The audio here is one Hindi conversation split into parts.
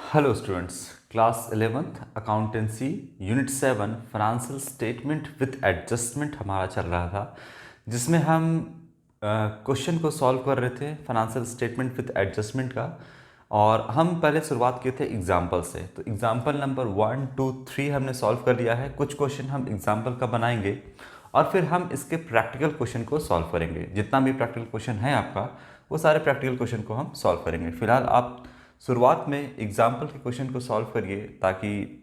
Hello students, class 11th accountancy unit 7 financial statement with adjustment हमारा चल रहा था, जिसमें हम क्वेश्चन को सॉल्व कर रहे थे फाइनेंशियल स्टेटमेंट विथ एडजस्टमेंट का। और हम पहले शुरुआत किए थे एग्जाम्पल से, तो एग्जाम्पल नंबर 1, 2, 3 हमने सॉल्व कर लिया है। कुछ क्वेश्चन हम एग्जाम्पल का बनाएंगे और फिर हम इसके प्रैक्टिकल क्वेश्चन को सॉल्व करेंगे। जितना भी प्रैक्टिकल क्वेश्चन है आपका, वो सारे प्रैक्टिकल क्वेश्चन को हम सॉल्व करेंगे। फिलहाल आप शुरुआत में एग्जाम्पल के क्वेश्चन को सॉल्व करिए, ताकि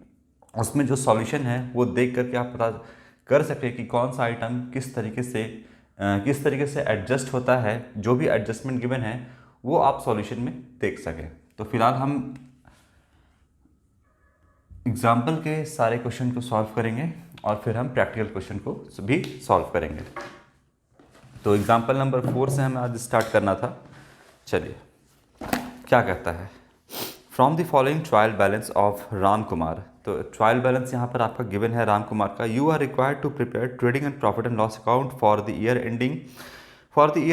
उसमें जो सॉल्यूशन है वो देख करके आप पता कर सकें कि कौन सा आइटम किस तरीके से एडजस्ट होता है। जो भी एडजस्टमेंट गिवन है वो आप सॉल्यूशन में देख सकें। तो फिलहाल हम एग्जाम्पल के सारे क्वेश्चन को सॉल्व करेंगे और फिर हम प्रैक्टिकल क्वेश्चन को भी सॉल्व करेंगे। तो एग्जाम्पल नंबर 4 से हमें आज स्टार्ट करना था। चलिए, क्या कहता है, from the following trial balance of Ram Kumar. तो ट्रायल बैलेंस यहाँ पर आपका गिवन है राम कुमार का। You are required to prepare trading and profit and loss account for the year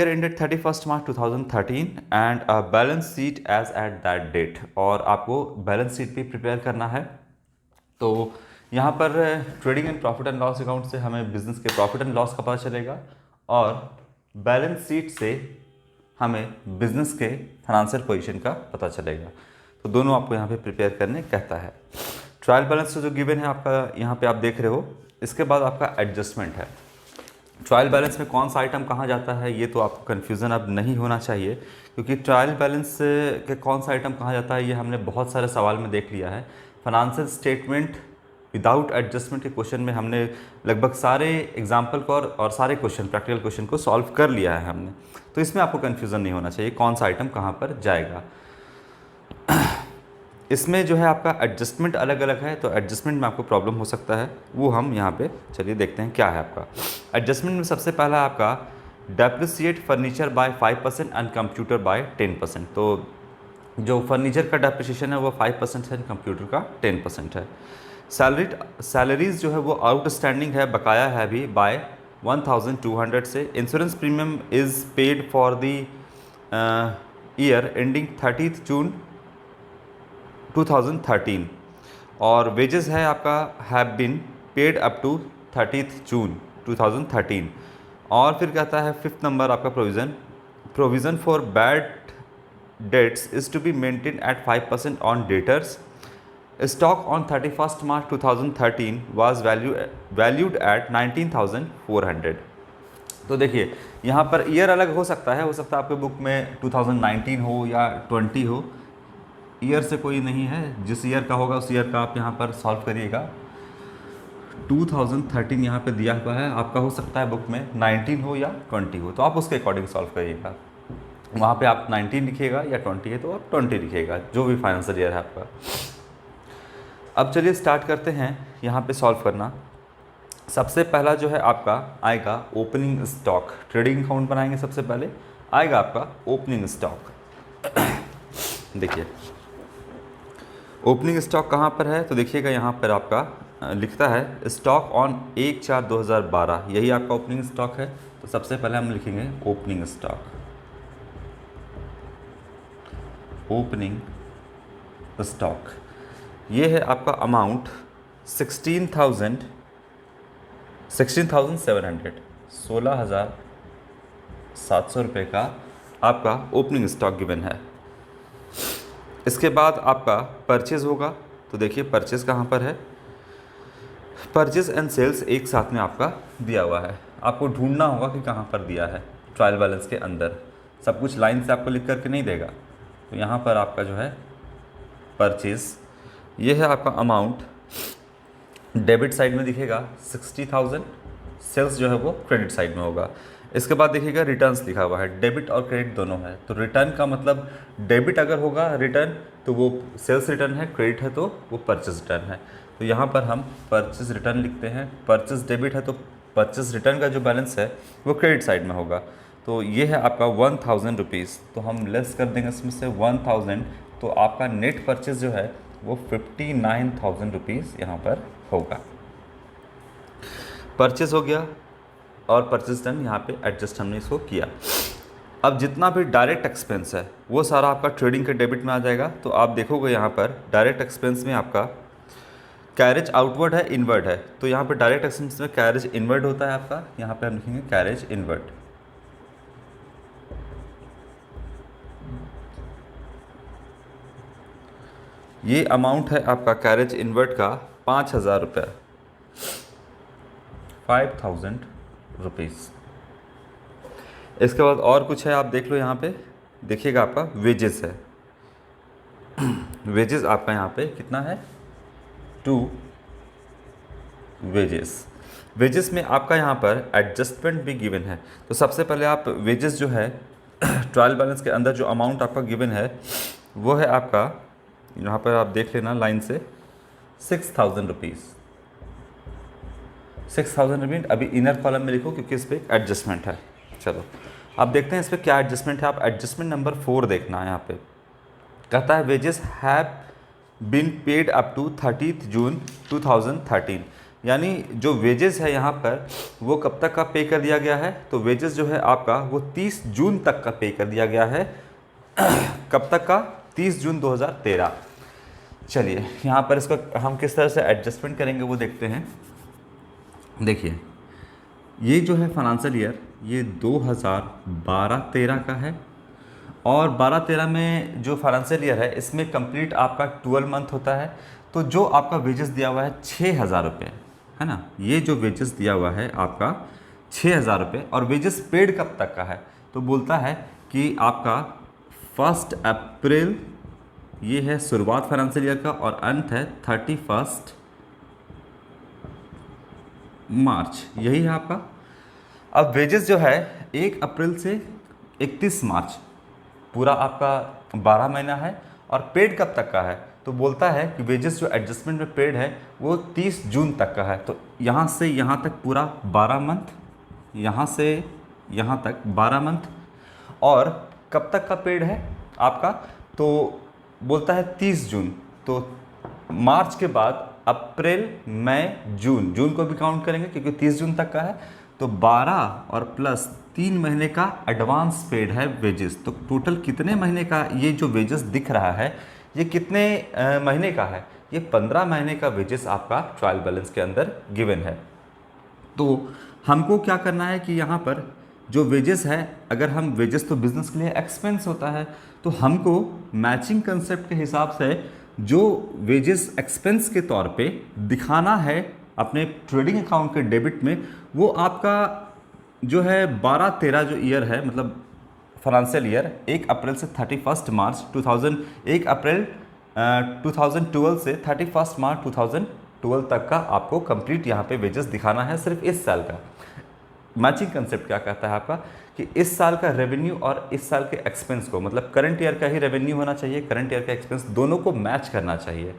ended 31 March 2013 and a balance sheet as at that date. और आपको बैलेंस शीट भी प्रिपेयर करना है। तो यहाँ पर trading and profit and loss account से हमें बिजनेस के प्रॉफिट एंड लॉस का पता चलेगा और बैलेंस शीट से हमें बिजनेस के फाइनेंशियल पोजीशन का पता चलेगा। तो दोनों आपको यहाँ पे प्रिपेयर करने कहता है। ट्रायल बैलेंस जो गिवन है आपका यहाँ पे आप देख रहे हो। इसके बाद आपका एडजस्टमेंट है। ट्रायल बैलेंस में कौन सा आइटम कहाँ जाता है, ये तो आपको कन्फ्यूज़न अब नहीं होना चाहिए, क्योंकि ट्रायल बैलेंस के कौन सा आइटम कहाँ जाता है ये हमने बहुत सारे सवाल में देख लिया है। फाइनेंशियल स्टेटमेंट विदाउट एडजस्टमेंट के क्वेश्चन में हमने लगभग सारे एग्जाम्पल को और सारे क्वेश्चन प्रैक्टिकल क्वेश्चन को सॉल्व कर लिया है हमने। तो इसमें आपको कन्फ्यूज़न नहीं होना चाहिए कौन सा आइटम कहाँ पर जाएगा। इसमें जो है आपका एडजस्टमेंट अलग अलग है, तो एडजस्टमेंट में आपको प्रॉब्लम हो सकता है, वो हम यहाँ पे चलिए देखते हैं क्या है आपका। एडजस्टमेंट में सबसे पहला आपका depreciate furniture by 5% and computer by 10%। तो जो फर्नीचर का डेप्रिसिएशन है वो 5% है, कंप्यूटर का 10% है। सैलरीज जो है वो आउटस्टैंडिंग है, बकाया है अभी बाय 1200 से। Insurance premium is paid for the year ending 30 June 2013 और वेजेस है आपका have been paid up to 30 June 2013। और फिर कहता है 5th नंबर आपका provision for bad debts is to be maintain at 5% on debtors. Stock on 31 March 2013 was valued at 19,400। तो देखिए यहाँ पर ईयर अलग हो सकता है आपके बुक में 2019 हो या 20 हो। ईयर से कोई नहीं है, जिस ईयर का होगा उस ईयर का आप यहाँ पर सॉल्व करिएगा। 2013 यहाँ पे दिया हुआ है, आपका हो सकता है बुक में 19 हो या 20 हो, तो आप उसके अकॉर्डिंग सॉल्व करिएगा। वहाँ पे आप 19 लिखिएगा या 20 है तो आप 20 लिखिएगा, जो भी फाइनेंशियल ईयर है आपका। अब चलिए स्टार्ट करते हैं यहाँ पे सॉल्व करना। सबसे पहला जो है आपका आएगा ओपनिंग स्टॉक। ट्रेडिंग अकाउंट बनाएंगे, सबसे पहले आएगा आपका ओपनिंग स्टॉक। देखिए ओपनिंग स्टॉक कहाँ पर है, तो देखिएगा यहाँ पर आपका लिखता है स्टॉक ऑन 1/4/2012, यही आपका ओपनिंग स्टॉक है। तो सबसे पहले हम लिखेंगे ओपनिंग स्टॉक। ओपनिंग स्टॉक ये है आपका अमाउंट 16,700, 16,700 रुपये का आपका ओपनिंग स्टॉक गिवन है। इसके बाद आपका परचेज़ होगा। तो देखिए परचेज़ कहाँ पर है, परचेज़ एंड सेल्स एक साथ में आपका दिया हुआ है। आपको ढूंढना होगा कि कहाँ पर दिया है। ट्रायल बैलेंस के अंदर सब कुछ लाइन से आपको लिख करके नहीं देगा। तो यहाँ पर आपका जो है परचेज़, ये है आपका अमाउंट, डेबिट साइड में दिखेगा 60,000, सेल्स जो है वो क्रेडिट साइड में होगा। इसके बाद देखिएगा रिटर्न्स लिखा हुआ है, डेबिट और क्रेडिट दोनों है। तो रिटर्न का मतलब डेबिट अगर होगा रिटर्न तो वो सेल्स रिटर्न है, क्रेडिट है तो वो परचेज रिटर्न है। तो यहाँ पर हम परचेज रिटर्न लिखते हैं। परचेज डेबिट है तो परचेज रिटर्न का जो बैलेंस है वो क्रेडिट साइड में होगा। तो ये है आपका 1,000 रुपीज़, तो हम लेस कर देंगे इसमें से 1,000, तो आपका नेट परचेज जो है वो 59,000 रुपीज़ यहाँ पर होगा। परचेज हो गया और परचेज डन, यहाँ पे एडजस्ट हमने इसको किया। अब जितना भी डायरेक्ट एक्सपेंस है वो सारा आपका ट्रेडिंग के डेबिट में आ जाएगा। तो आप देखोगे यहाँ पर डायरेक्ट एक्सपेंस में आपका कैरेज आउटवर्ड है, इनवर्ड है। तो यहाँ पर डायरेक्ट एक्सपेंस में कैरेज इनवर्ड होता है आपका, यहाँ पे हम लिखेंगे कैरेज इनवर्ड। ये अमाउंट है आपका कैरेज इनवर्ड का 5,000 रुपये, 5,000 रुपीज़। इसके बाद और कुछ है, आप देख लो यहाँ पे, देखिएगा आपका वेजेस है। वेजेस आपका यहाँ पे कितना है, 2 वेजेस। वेजेस में आपका यहाँ पर एडजस्टमेंट भी गिवन है। तो सबसे पहले आप वेजेस जो है ट्रायल बैलेंस के अंदर जो अमाउंट आपका गिवन है वो है आपका, यहाँ पर आप देख लेना लाइन से, 6,000 रुपीज़। 6,000 रुपीज़ अभी इनर कॉलम में लिखो क्योंकि इस पर एडजस्टमेंट है। चलो अब देखते हैं इस पर क्या एडजस्टमेंट है। आप एडजस्टमेंट नंबर 4 देखना है। यहाँ पे कहता है wages have been paid up to 30 June 2013, यानी जो वेजेस है यहाँ पर वो कब तक का पे कर दिया गया है। तो वेजेस जो है आपका वो 30 जून तक का पे कर दिया गया है। कब तक का, 30 जून 2013। चलिए यहाँ पर इसका हम किस तरह से एडजस्टमेंट करेंगे वो देखते हैं। देखिए ये जो है फाइनेंशियल ईयर ये 2012-13 का है, और 12-13 में जो फाइनेंशियल ईयर है इसमें कंप्लीट आपका 12 मंथ होता है। तो जो आपका वेजेस दिया हुआ है 6,000 रुपये है ना, ये जो वेजेस दिया हुआ है आपका 6,000 रुपये, और वेजेस पेड कब तक का है। तो बोलता है कि आपका 1 अप्रैल ये है शुरुआत फाइनेंशियल ईयर का, और अंत है 31 मार्च, यही है आपका। अब वेजेस जो है 1 अप्रैल से 31 मार्च पूरा आपका 12 महीना है, और पेड कब तक का है। तो बोलता है कि वेजेस जो एडजस्टमेंट में पेड है वो 30 जून तक का है। तो यहाँ से यहाँ तक पूरा 12 मंथ, यहाँ से यहाँ तक 12 मंथ, और कब तक का पेड है आपका, तो बोलता है 30 जून। तो मार्च के बाद अप्रैल, मई, जून, जून को भी काउंट करेंगे क्योंकि 30 जून तक का है। तो 12 और प्लस 3 महीने का एडवांस पेड है वेजेस। तो टोटल कितने महीने का ये जो वेजेस दिख रहा है ये कितने महीने का है, ये 15 महीने का वेजेस आपका ट्रायल बैलेंस के अंदर गिवन है। तो हमको क्या करना है कि यहाँ पर जो वेजेस है, अगर हम वेजेस तो बिजनेस के लिए एक्सपेंस होता है, तो हमको मैचिंग कंसेप्ट के हिसाब से जो वेजेस एक्सपेंस के तौर पे दिखाना है अपने ट्रेडिंग अकाउंट के डेबिट में, वो आपका जो है 12-13 जो ईयर है, मतलब फाइनेंशियल ईयर 1 अप्रैल से 31 मार्च 2000, 1 अप्रैल 2012 से 31 मार्च 2012 तक का आपको कंप्लीट यहाँ पे वेजेस दिखाना है, सिर्फ इस साल का। मैचिंग कंसेप्ट क्या कहता है आपका कि इस साल का रेवेन्यू और इस साल के एक्सपेंस को, मतलब करंट ईयर का ही रेवेन्यू होना चाहिए, करंट ईयर का एक्सपेंस दोनों को मैच करना चाहिए।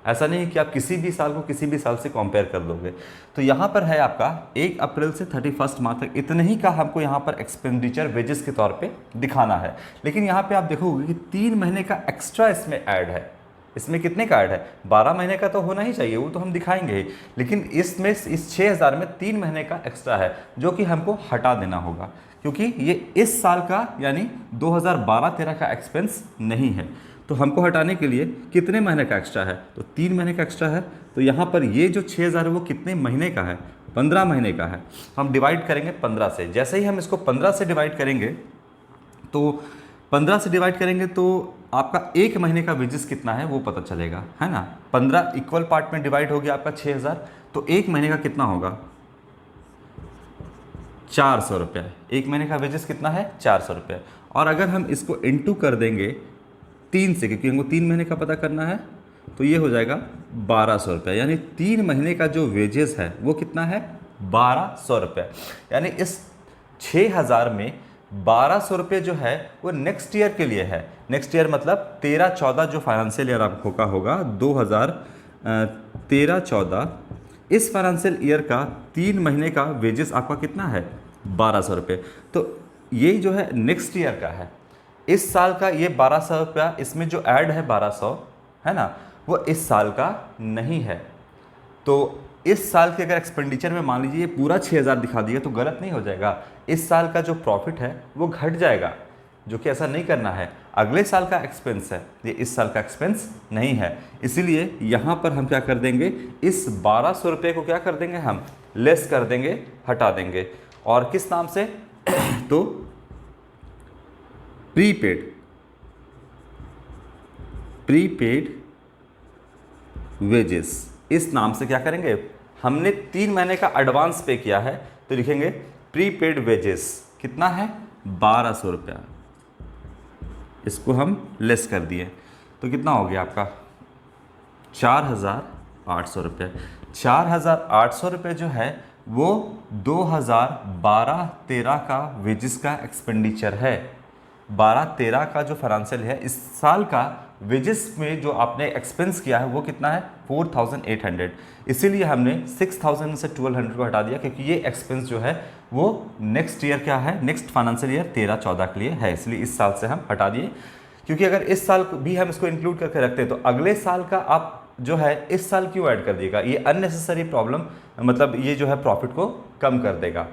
ऐसा नहीं कि आप किसी भी साल को किसी भी साल से कंपेयर कर दोगे। तो यहाँ पर है आपका 1 अप्रैल से 31 मार्च तक इतने ही का हमको यहाँ पर एक्सपेंडिचर वेजेस के तौर पे दिखाना है। लेकिन यहाँ पे आप देखोगे कि 3 महीने का एक्स्ट्रा इसमें ऐड है। इसमें कितने का ऐड है, 12 महीने का तो होना ही चाहिए, वो तो हम दिखाएंगे ही, लेकिन इसमें इस 6,000 में 3 महीने का एक्स्ट्रा है जो कि हमको हटा देना होगा, क्योंकि ये इस साल का यानी 2012-13 का एक्सपेंस नहीं है। तो हमको हटाने के लिए कितने महीने का एक्स्ट्रा है, तो 3 महीने का एक्स्ट्रा है। तो यहाँ पर ये जो 6,000 है वो कितने महीने का है, 15 महीने का है। हम डिवाइड करेंगे 15 से। जैसे ही हम इसको 15 से डिवाइड करेंगे, तो 15 से डिवाइड करेंगे तो आपका 1 महीने का वेजेस कितना है वो पता चलेगा, है ना। 15 इक्वल पार्ट में डिवाइड हो गया आपका 6,000, तो 1 महीने का कितना होगा, 400 रुपये। 1 महीने का वेजेस कितना है, 400 रुपये। और अगर हम इसको इंटू कर देंगे 3 से, क्योंकि हमको 3 महीने का पता करना है, तो ये हो जाएगा 1200 रुपये। यानी 3 महीने का जो वेजेस है वो कितना है, 1200 रुपये। यानी इस 6,000 में 1200 रुपये जो है वो नेक्स्ट ईयर के लिए है। नेक्स्ट ईयर मतलब 13-14 जो फाइनेंशियल ईयर आपको का होगा 2013-14, इस फाइनेंशियल ईयर का 3 महीने का वेजेस आपका कितना है, 1200 रुपये। तो ये जो है नेक्स्ट ईयर का है। इस साल का ये 1200 रुपया, इसमें जो ऐड है 1200 है ना, वो इस साल का नहीं है। तो इस साल के अगर एक्सपेंडिचर में मान लीजिए ये पूरा 6,000 दिखा दिया तो गलत नहीं हो जाएगा। इस साल का जो प्रॉफिट है वो घट जाएगा, जो कि ऐसा नहीं करना है, अगले साल का एक्सपेंस है, ये इस साल का एक्सपेंस नहीं है। इसीलिए यहाँ पर हम क्या कर देंगे, इस 1200 रुपये को क्या कर देंगे, हम लेस कर देंगे, हटा देंगे। और किस नाम से तो प्रीपेड वेजेस, इस नाम से क्या करेंगे, हमने 3 महीने का एडवांस पे किया है तो लिखेंगे प्रीपेड वेजेस, कितना है 1200 रुपया, इसको हम लेस कर दिए तो कितना हो गया आपका 4800 रुपये। 4800 रुपये जो है वो 2012-13 का वेजेस का एक्सपेंडिचर है। 12-13 का जो फाइनेंशियल है, इस साल का वेजेस में जो आपने एक्सपेंस किया है वो कितना है 4800। इसीलिए हमने 6000 से 1200 को हटा दिया, क्योंकि ये एक्सपेंस जो है वो नेक्स्ट ईयर क्या है, नेक्स्ट फाइनेंशियल ईयर 13-14 के लिए है, इसलिए इस साल से हम हटा दिए। क्योंकि अगर इस साल भी हम इसको इंक्लूड करके रखते हैं तो अगले साल का आप जो है इस साल क्यों ऐड कर दिएगा, ये अननेसेसरी प्रॉब्लम, मतलब ये जो है प्रॉफिट को कम कर देगा।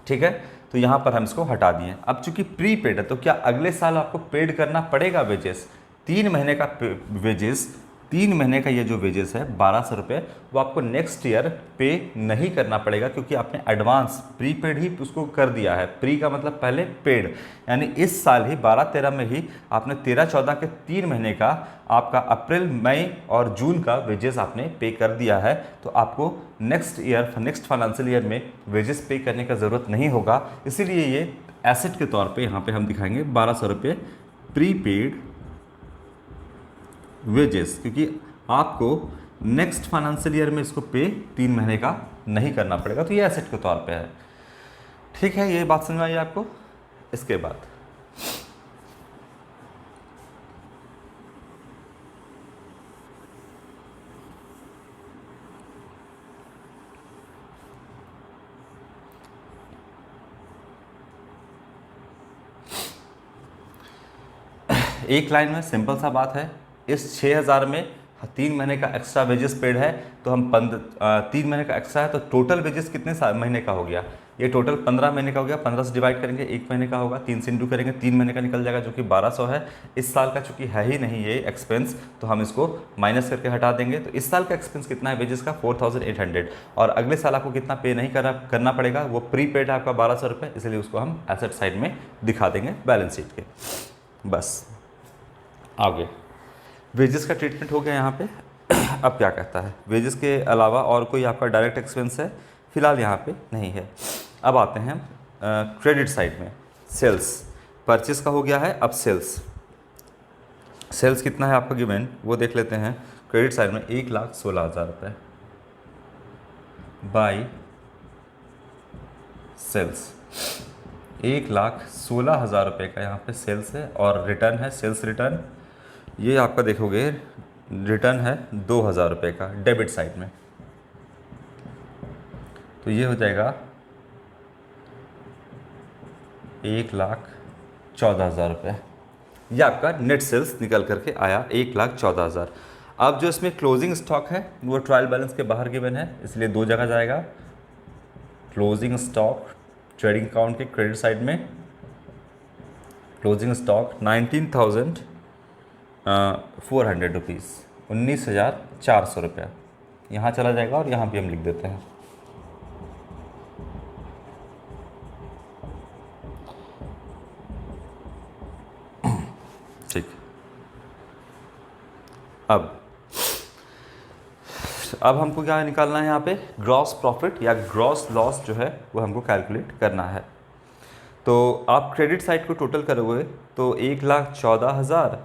ठीक है, तो यहाँ पर हम इसको हटा दिए। अब चूंकि प्रीपेड है तो क्या अगले साल आपको पेड करना पड़ेगा वेजेस, 3 महीने का वेजेस, 3 महीने का ये जो वेजेस है 1200 रुपये, वो आपको नेक्स्ट ईयर पे नहीं करना पड़ेगा, क्योंकि आपने एडवांस प्रीपेड ही उसको कर दिया है। प्री का मतलब पहले पेड, यानी इस साल ही 12-13 में ही आपने 13-14 के 3 महीने का आपका अप्रैल, मई और जून का वेजेस आपने पे कर दिया है। तो आपको next year, next financial year में वेजेस पे करने का ज़रूरत नहीं होगा। इसीलिए ये एसेट के तौर पे यहाँ पे हम दिखाएंगे 1200 रुपये प्रीपेड वेजेस, क्योंकि आपको नेक्स्ट फाइनेंशियल ईयर में इसको पे 3 महीने का नहीं करना पड़ेगा, तो ये एसेट के तौर पे है। ठीक है, ये बात समझ में आई आपको। इसके बाद एक लाइन में सिंपल सा बात है, इस 6000 में 3 महीने का एक्स्ट्रा वेजेस पेड है, तो हम 3 महीने का एक्स्ट्रा है तो टोटल वेजेस कितने महीने का हो गया, ये टोटल 15 महीने का हो गया। 15 से डिवाइड करेंगे, 1 महीने का होगा, 3 से इंटू करेंगे, 3 महीने का निकल जाएगा, जो कि 1200 है। इस साल का चूंकि है ही नहीं ये एक्सपेंस, तो हम इसको माइनस करके हटा देंगे। तो इस साल का एक्सपेंस कितना है वेजेस का 4800, और अगले साल आपको कितना पे नहीं करना पड़ेगा, वो प्री पेड है आपका 1200 रुपये, इसलिए उसको हम एसेट साइड में दिखा देंगे बैलेंस शीट के। बस आगे वेजेस का ट्रीटमेंट हो गया यहाँ पे। अब क्या कहता है, वेजेस के अलावा और कोई आपका डायरेक्ट एक्सपेंस है, फिलहाल यहाँ पे नहीं है। अब आते हैं क्रेडिट साइड में। सेल्स, परचेस का हो गया है, अब सेल्स कितना है आपका गिवन वो देख लेते हैं। क्रेडिट साइड में 1,16,000 रुपये बाई सेल्स, 1,16,000 रुपये का यहाँ पे सेल्स है, और रिटर्न है सेल्स रिटर्न, ये आपका देखोगे रिटर्न है 2,000 रुपये का डेबिट साइड में, तो ये हो जाएगा 1,14,000 रुपये। ये आपका नेट सेल्स निकल करके आया 1,14,000। अब जो इसमें क्लोजिंग स्टॉक है वो ट्रायल बैलेंस के बाहर गिवन है, इसलिए 2 जगह जाएगा। क्लोजिंग स्टॉक ट्रेडिंग अकाउंट के क्रेडिट साइड में, क्लोजिंग स्टॉक 19,400 रुपीज़, 19,400 रुपया यहाँ चला जाएगा, और यहाँ भी हम लिख देते हैं। ठीक, अब हमको क्या निकालना है यहाँ पे, ग्रॉस प्रॉफिट या ग्रॉस लॉस जो है वो हमको कैलकुलेट करना है। तो आप क्रेडिट साइड को टोटल करोगे तो 1,14,000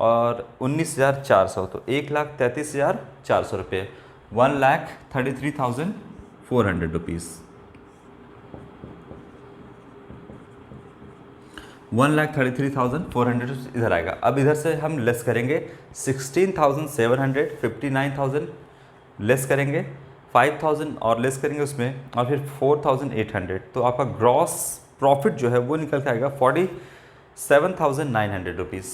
और 19,400, तो 1,33,400 रुपये, 1,33,400 रुपीज़, 1,33,400 इधर आएगा। अब इधर से हम लेस करेंगे 16,700, 59,000 लेस करेंगे, 5,000 और लेस करेंगे उसमें, और फिर 4,800, तो आपका ग्रॉस प्रॉफिट जो है वो निकल के आएगा 47,900 रुपीज़,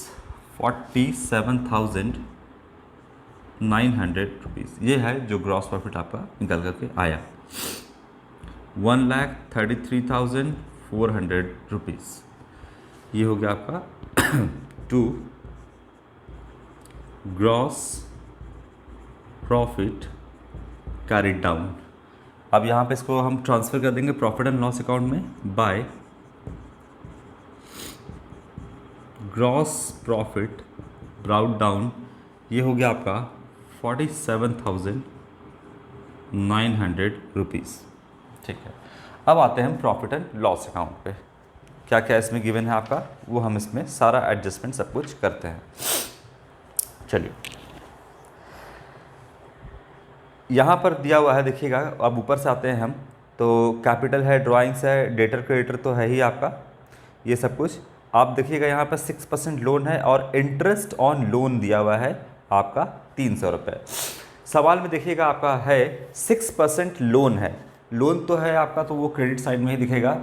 47,900 रुपीज़, ये है जो ग्रॉस प्रॉफिट आपका निकल करके आया, 1,33,400 रुपीज़। ये हो गया आपका to gross profit carried down. अब यहाँ पे इसको हम ट्रांसफ़र कर देंगे प्रॉफिट एंड लॉस अकाउंट में by gross profit brought down. ये हो गया आपका 47,900 रुपीज़। ठीक है, अब आते हैं हम प्रॉफिट एंड लॉस अकाउंट पे। क्या क्या इसमें गिवन है आपका, वो हम इसमें सारा एडजस्टमेंट सब कुछ करते हैं। चलिए, यहाँ पर दिया हुआ है, देखिएगा। अब ऊपर से आते हैं हम, तो कैपिटल है, ड्राइंग्स है, डेटर क्रेडिटर तो है ही आपका, ये सब कुछ। आप देखिएगा यहाँ पर 6% लोन है और इंटरेस्ट ऑन लोन दिया हुआ है आपका 300 रुपये। सवाल में देखिएगा आपका है 6% लोन है, लोन तो है आपका, तो वो क्रेडिट साइड में ही दिखेगा।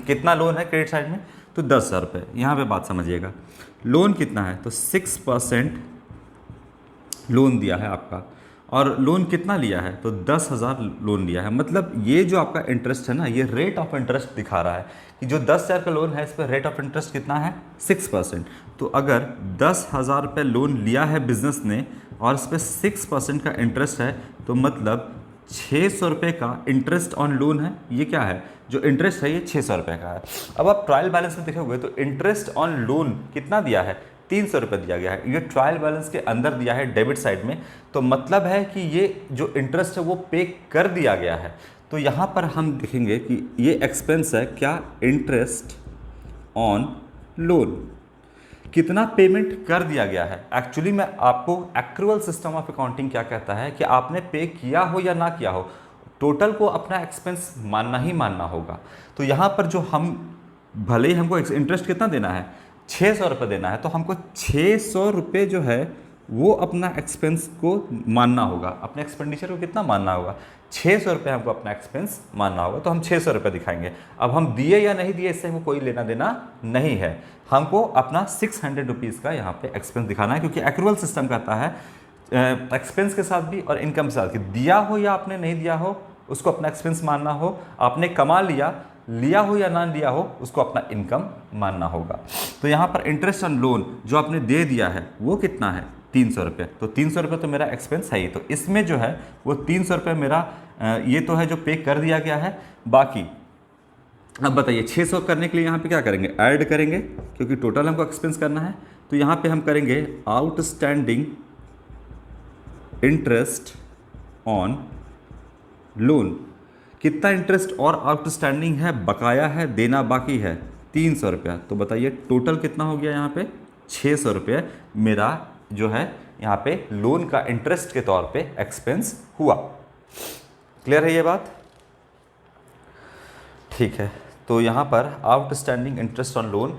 कितना लोन है क्रेडिट साइड में, तो 10,000 रुपये। यहाँ पर बात समझिएगा, लोन कितना है, तो 6% लोन दिया है आपका, और लोन कितना लिया है, तो 10,000 लोन लिया है। मतलब ये जो आपका इंटरेस्ट है ना, ये रेट ऑफ इंटरेस्ट दिखा रहा है कि जो 10,000 का लोन है, इस पर रेट ऑफ इंटरेस्ट कितना है, 6%। तो अगर 10,000 रुपये लोन लिया है बिजनेस ने और इस पर 6% का इंटरेस्ट है, तो मतलब 600 रुपये का इंटरेस्ट ऑन लोन है। ये क्या है, जो इंटरेस्ट है ये 600 रुपये का है। अब आप ट्रायल बैलेंस में देखोगे तो इंटरेस्ट ऑन लोन कितना दिया है, 300 रुपये दिया गया है। ये ट्रायल बैलेंस के अंदर दिया है डेबिट साइड में, तो मतलब है कि ये जो इंटरेस्ट है वो पे कर दिया गया है। तो यहाँ पर हम देखेंगे कि ये एक्सपेंस है क्या, इंटरेस्ट ऑन लोन, कितना पेमेंट कर दिया गया है। एक्चुअली में आपको एक्रूअल सिस्टम ऑफ अकाउंटिंग क्या कहता है कि आपने पे किया हो या ना किया हो, टोटल को अपना एक्सपेंस मानना ही मानना होगा। तो यहाँ पर जो हम, भले ही हमको इंटरेस्ट कितना देना है, 600 रुपये देना है, तो हमको 600 रुपये जो है वो अपना एक्सपेंस को मानना होगा, अपने एक्सपेंडिचर को कितना मानना होगा, 600 रुपये हमको अपना एक्सपेंस मानना होगा। तो हम 600 रुपये दिखाएंगे। अब हम दिए या नहीं दिए इससे हमको कोई लेना देना नहीं है, हमको अपना 600 रुपीज़ का यहाँ पे एक्सपेंस दिखाना है, क्योंकि एक्रूअल सिस्टम कहता है एक्सपेंस के साथ भी और इनकम के साथ कि दिया हो या आपने नहीं दिया हो उसको अपना एक्सपेंस मानना हो, आपने कमा लिया हो या ना लिया हो उसको अपना इनकम मानना होगा। तो यहाँ पर इंटरेस्ट ऑन लोन जो आपने दे दिया है वो कितना है, 300 रुपये। तो 300 रुपये तो मेरा एक्सपेंस है ही, तो इसमें जो है वो 300 रुपये मेरा ये तो है जो पे कर दिया गया है। बाकी अब बताइए 600 करने के लिए यहाँ पे क्या करेंगे, ऐड करेंगे, क्योंकि टोटल हमको एक्सपेंस करना है। तो यहाँ पे हम करेंगे आउटस्टैंडिंग इंटरेस्ट ऑन लोन। कितना इंटरेस्ट और आउटस्टैंडिंग है, बकाया है, देना बाकी है, 300 रुपया। तो बताइए टोटल कितना हो गया यहाँ पे, 600 रुपये मेरा जो है यहाँ पे लोन का इंटरेस्ट के तौर पे एक्सपेंस हुआ। क्लियर है ये बात, ठीक है। तो यहाँ पर आउटस्टैंडिंग इंटरेस्ट ऑन लोन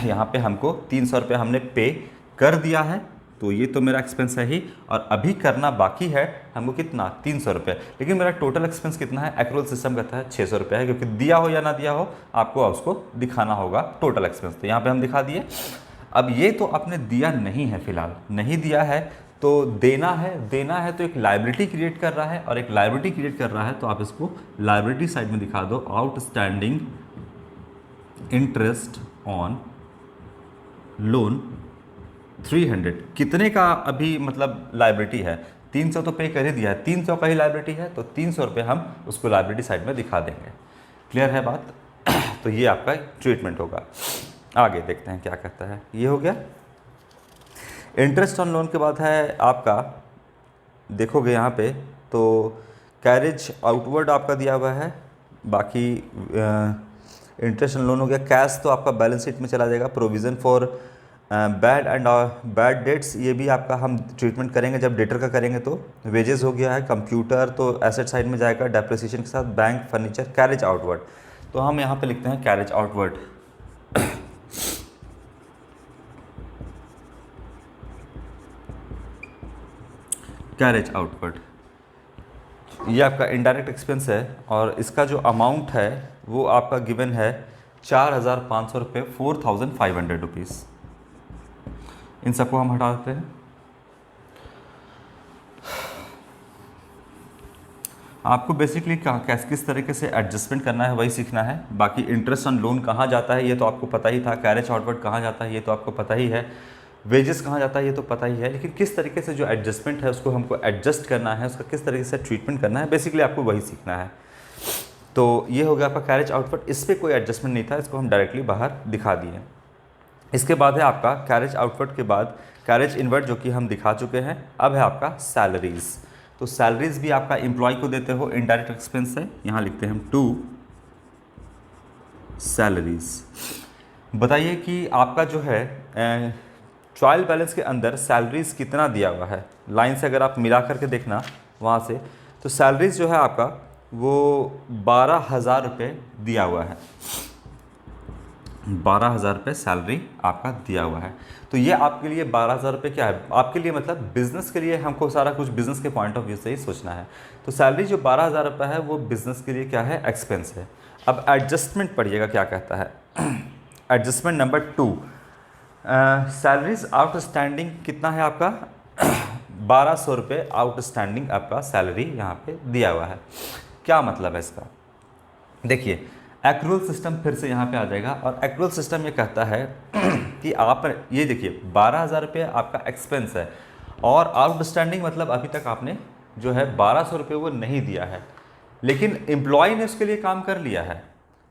यहाँ पे हमको 300 रुपये हमने पे कर दिया है, तो ये तो मेरा एक्सपेंस है ही, और अभी करना बाकी है हमको कितना, 300 रुपये। लेकिन मेरा टोटल एक्सपेंस कितना है, एक्रूअल सिस्टम कहता है 600 रुपये है, क्योंकि दिया हो या ना दिया हो आपको उसको दिखाना होगा टोटल एक्सपेंस। तो यहाँ पे हम दिखा दिए। अब ये तो आपने दिया नहीं है, फिलहाल नहीं दिया है, तो देना है तो एक लायबिलिटी क्रिएट कर रहा है, और एक लायबिलिटी क्रिएट कर रहा है तो आप इसको लायबिलिटी साइड में दिखा दो, आउटस्टैंडिंग इंटरेस्ट ऑन लोन 300। कितने का अभी मतलब लायबिलिटी है, 300 तो पे कर ही दिया है, 300 का ही लायबिलिटी है, तो 300 रुपये हम उसको लायबिलिटी साइड में दिखा देंगे। क्लियर है बात। तो ये आपका ट्रीटमेंट होगा। आगे देखते हैं क्या कहता है। ये हो गया इंटरेस्ट ऑन लोन के बाद है आपका, देखोगे यहाँ पे तो कैरेज आउटवर्ड आपका दिया हुआ है, बाकी इंटरेस्ट ऑन लोन हो गया। कैश तो आपका बैलेंस शीट में चला जाएगा। प्रोविज़न फॉर बैड डेट्स, ये भी आपका हम ट्रीटमेंट करेंगे जब डेटर का करेंगे। तो वेजेस हो गया है। कंप्यूटर तो एसेट साइड में जाएगा डेप्रिसिएशन के साथ। बैंक, फर्नीचर, कैरेज आउटवर्ड, तो हम यहाँ पे लिखते हैं कैरेज आउटवर्ड। कैरेज आउटवर्ड ये आपका इनडायरेक्ट एक्सपेंस है, और इसका जो अमाउंट है वो आपका गिवन है 4,500 रुपये, 4,500 रुपीज़। इन सबको हम हटा देते हैं। आपको बेसिकली किस तरीके से एडजस्टमेंट करना है वही सीखना है। बाकी इंटरेस्ट ऑन लोन कहाँ जाता है ये तो आपको पता ही था, कैरेज आउटवर्ड कहाँ जाता है ये तो आपको पता ही है, वेजेस कहाँ जाता है ये तो पता ही है, लेकिन किस तरीके से जो एडजस्टमेंट है उसको हमको एडजस्ट करना है, उसका किस तरीके से ट्रीटमेंट करना है, बेसिकली आपको वही सीखना है। तो ये हो गया आपका कैरेज आउटवर्ड, इस पर कोई एडजस्टमेंट नहीं था, इसको हम डायरेक्टली बाहर दिखा दिए। इसके बाद है आपका कैरेज आउटवर्ड के बाद कैरेज इनवर्ड जो कि हम दिखा चुके हैं। अब है आपका सैलरीज। तो सैलरीज भी आपका एम्प्लॉय को देते हो, इनडायरेक्ट एक्सपेंस है, यहाँ लिखते हैं हम 2 सैलरीज। बताइए कि आपका जो है ट्रायल बैलेंस के अंदर सैलरीज कितना दिया हुआ है, लाइन से अगर आप मिला करके देखना वहाँ से, तो सैलरीज जो है आपका वो 12,000 रुपये दिया हुआ है, 12,000 रुपये सैलरी आपका दिया हुआ है। तो ये आपके लिए 12,000 रुपये क्या है, आपके लिए मतलब बिज़नेस के लिए हमको सारा कुछ बिज़नेस के पॉइंट ऑफ व्यू से ही सोचना है। तो सैलरी जो 12,000 रुपये है वो बिज़नेस के लिए क्या है, एक्सपेंस है। अब एडजस्टमेंट पढ़िएगा क्या कहता है। एडजस्टमेंट नंबर 2, सैलरीज आउटस्टैंडिंग कितना है आपका 1200 रुपये आउटस्टैंडिंग आपका सैलरी यहाँ पे दिया हुआ है। क्या मतलब है इसका, देखिए एक्रूअल सिस्टम फिर से यहाँ पे आ जाएगा, और एक्रूअल सिस्टम ये कहता है कि आप ये देखिए 12,000 रुपये आपका एक्सपेंस है, और आउटस्टैंडिंग मतलब अभी तक आपने जो है 1,200 रुपये वो नहीं दिया है, लेकिन एम्प्लॉय ने उसके लिए काम कर लिया है,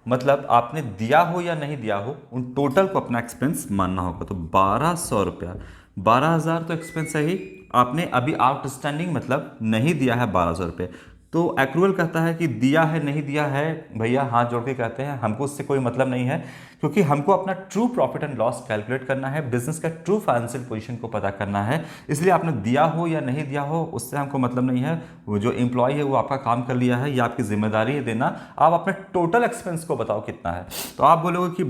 मतलब आपने दिया हो या नहीं दिया हो उन टोटल को अपना एक्सपेंस मानना होगा। तो 1,200 रुपया, 12,000 तो एक्सपेंस है ही, आपने अभी आउटस्टैंडिंग मतलब नहीं दिया है 1,200 रुपये। तो एक्रूअल कहता है कि दिया है नहीं दिया है, भैया हाथ जोड़ के कहते हैं हमको उससे कोई मतलब नहीं है, क्योंकि हमको अपना true profit and loss calculate करना है, बिजनेस का ट्रू फाइनेंशियल पोजीशन को पता करना है। इसलिए आपने दिया हो या नहीं दिया हो उससे हमको मतलब नहीं है, वो जो एम्प्लॉय है वो आपका काम कर लिया है, ये आपकी जिम्मेदारी है देना। आप अपने टोटल एक्सपेंस को बताओ कितना है, तो आप बोलोगे